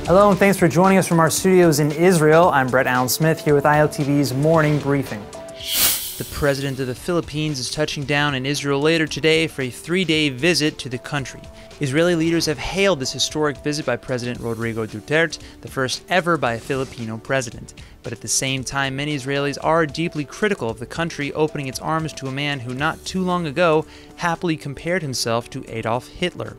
Hello and thanks for joining us from our studios in Israel. I'm Brett Allen Smith here with ILTV's Morning Briefing. The president of the Philippines is touching down in Israel later today for a 3-day visit to the country. Israeli leaders have hailed this historic visit by President Rodrigo Duterte, the first ever by a Filipino president. But at the same time, many Israelis are deeply critical of the country opening its arms to a man who not too long ago happily compared himself to Adolf Hitler.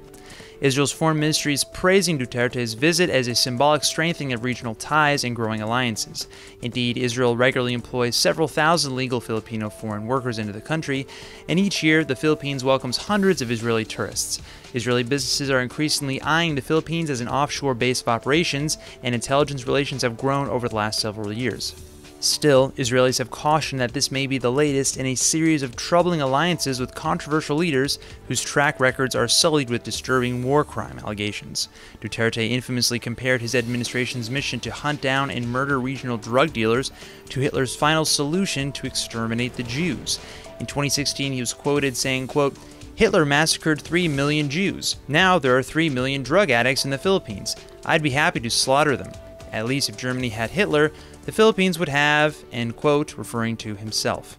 Israel's foreign ministry is praising Duterte's visit as a symbolic strengthening of regional ties and growing alliances. Indeed, Israel regularly employs several thousand legal Filipino foreign workers into the country, and each year the Philippines welcomes hundreds of Israeli tourists. Israeli businesses are increasingly eyeing the Philippines as an offshore base of operations, and intelligence relations have grown over the last several years. Still, Israelis have cautioned that this may be the latest in a series of troubling alliances with controversial leaders whose track records are sullied with disturbing war crime allegations. Duterte infamously compared his administration's mission to hunt down and murder regional drug dealers to Hitler's final solution to exterminate the Jews. In 2016, he was quoted saying, quote, "Hitler massacred 3 million Jews. Now there are 3 million drug addicts in the Philippines. I'd be happy to slaughter them. At least if Germany had Hitler, the Philippines would have," end quote, referring to himself.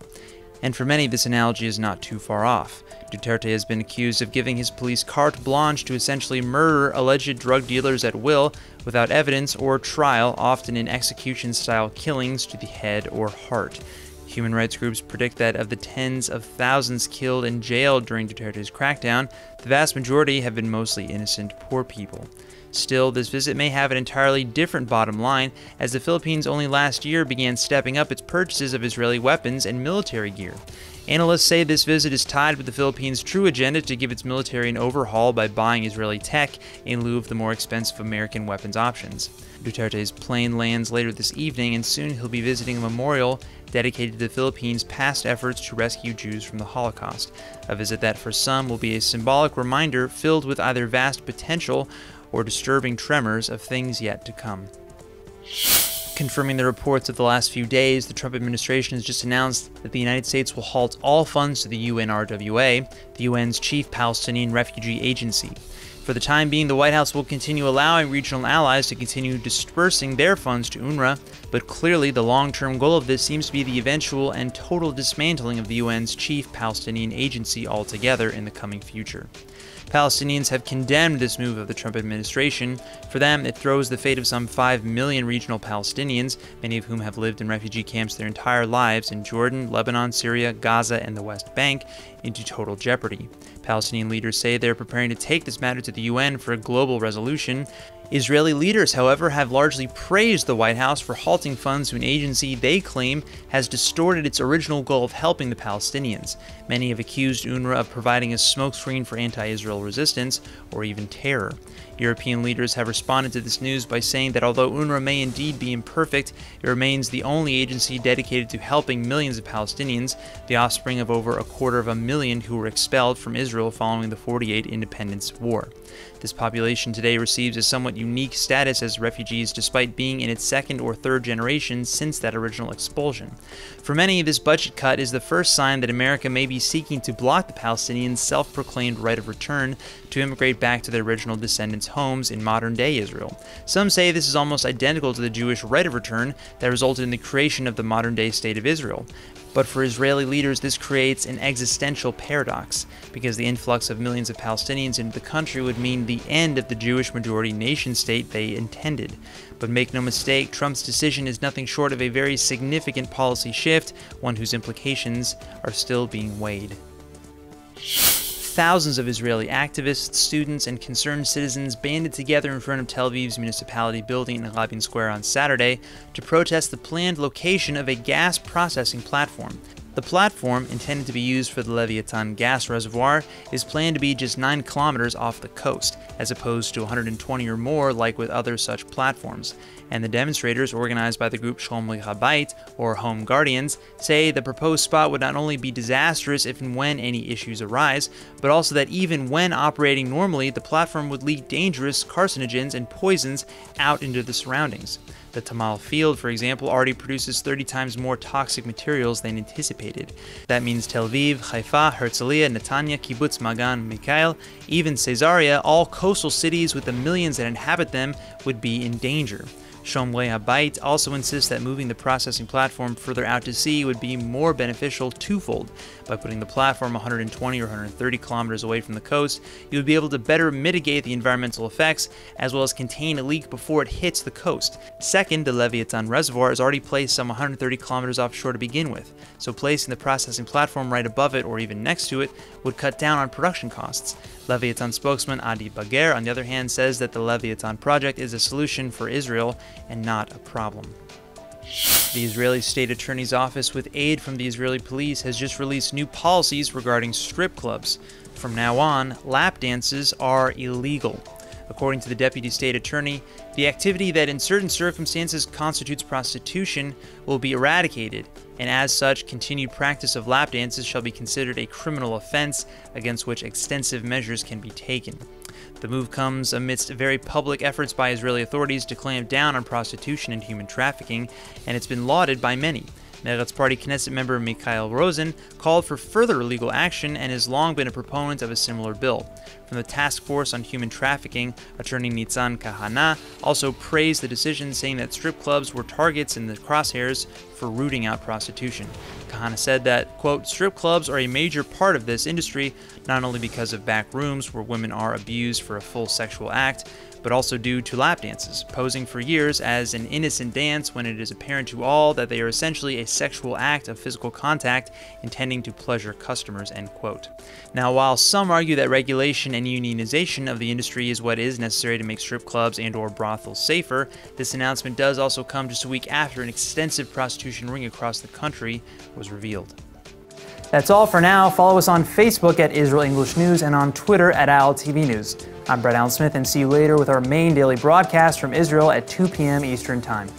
And for many, this analogy is not too far off. Duterte has been accused of giving his police carte blanche to essentially murder alleged drug dealers at will, without evidence or trial, often in execution-style killings to the head or heart. Human rights groups predict that of the tens of thousands killed and jailed during Duterte's crackdown, the vast majority have been mostly innocent poor people. Still, this visit may have an entirely different bottom line, as the Philippines only last year began stepping up its purchases of Israeli weapons and military gear. Analysts say this visit is tied with the Philippines' true agenda to give its military an overhaul by buying Israeli tech in lieu of the more expensive American weapons options. Duterte's plane lands later this evening, and soon he'll be visiting a memorial dedicated to the Philippines' past efforts to rescue Jews from the Holocaust, a visit that for some will be a symbolic reminder filled with either vast potential or disturbing tremors of things yet to come. Confirming the reports of the last few days, the Trump administration has just announced that the United States will halt all funds to the U.N.R.W.A, the UN's chief Palestinian refugee agency. For the time being, the White House will continue allowing regional allies to continue dispersing their funds to UNRWA, but clearly the long-term goal of this seems to be the eventual and total dismantling of the UN's chief Palestinian agency altogether in the coming future. Palestinians have condemned this move of the Trump administration. For them, it throws the fate of some 5 million regional Palestinians, many of whom have lived in refugee camps their entire lives in Jordan, Lebanon, Syria, Gaza, and the West Bank, into total jeopardy. Palestinian leaders say they're preparing to take this matter to the UN for a global resolution. Israeli leaders, however, have largely praised the White House for halting funds to an agency they claim has distorted its original goal of helping the Palestinians. Many have accused UNRWA of providing a smokescreen for anti-Israel resistance or even terror. European leaders have responded to this news by saying that although UNRWA may indeed be imperfect, it remains the only agency dedicated to helping millions of Palestinians, the offspring of over 250,000 who were expelled from Israel following the 1948 Independence War. This population today receives a somewhat unique status as refugees despite being in its second or third generation since that original expulsion. For many, this budget cut is the first sign that America may be seeking to block the Palestinians' self-proclaimed right of return to immigrate back to their original descendants' homes in modern-day Israel. Some say this is almost identical to the Jewish right of return that resulted in the creation of the modern-day state of Israel. But for Israeli leaders, this creates an existential paradox, because the influx of millions of Palestinians into the country would mean the end of the Jewish majority nation-state they intended. But make no mistake, Trump's decision is nothing short of a very significant policy shift, one whose implications are still being weighed. Thousands of Israeli activists, students, and concerned citizens banded together in front of Tel Aviv's municipality building in Rabin Square on Saturday to protest the planned location of a gas processing platform. The platform, intended to be used for the Leviathan gas reservoir, is planned to be just 9 kilometers off the coast, as opposed to 120 or more like with other such platforms. And the demonstrators, organized by the group Shomrei Habayit, or Home Guardians, say the proposed spot would not only be disastrous if and when any issues arise, but also that even when operating normally, the platform would leak dangerous carcinogens and poisons out into the surroundings. The Tamal field, for example, already produces 30 times more toxic materials than anticipated. That means Tel Aviv, Haifa, Herzliya, Netanya, Kibbutz, Magan, Mikhail, even Caesarea, all coastal cities with the millions that inhabit them, would be in danger. U.N.R.W.A also insists that moving the processing platform further out to sea would be more beneficial twofold. By putting the platform 120 or 130 kilometers away from the coast, you would be able to better mitigate the environmental effects, as well as contain a leak before it hits the coast. Second, the Leviathan reservoir is already placed some 130 kilometers offshore to begin with, so placing the processing platform right above it or even next to it would cut down on production costs. Leviathan spokesman Adi Bagher, on the other hand, says that the Leviathan project is a solution for Israel and not a problem. The Israeli State Attorney's Office, with aid from the Israeli police, has just released new policies regarding strip clubs. From now on, lap dances are illegal. According to the Deputy State Attorney, the activity that in certain circumstances constitutes prostitution will be eradicated, and as such, continued practice of lap dances shall be considered a criminal offense against which extensive measures can be taken. The move comes amidst very public efforts by Israeli authorities to clamp down on prostitution and human trafficking, and it's been lauded by many. Meretz Party Knesset member Mikhail Rosen called for further legal action and has long been a proponent of a similar bill. From the Task Force on Human Trafficking, attorney Nitzan Kahana also praised the decision, saying that strip clubs were targets in the crosshairs for rooting out prostitution. Kahana said that, quote, strip clubs are a major part of this industry, not only because of back rooms where women are abused for a full sexual act, but also due to lap dances, posing for years as an innocent dance when it is apparent to all that they are essentially a sexual act of physical contact intending to pleasure customers, end quote. Now, while some argue that regulation and unionization of the industry is what is necessary to make strip clubs and/or brothels safer, this announcement does also come just a week after an extensive prostitution ring across the country was revealed. That's all for now. Follow us on Facebook at Israel English News and on Twitter at ILTV News. I'm Brett Allen Smith, and see you later with our main daily broadcast from Israel at 2 p.m. Eastern Time.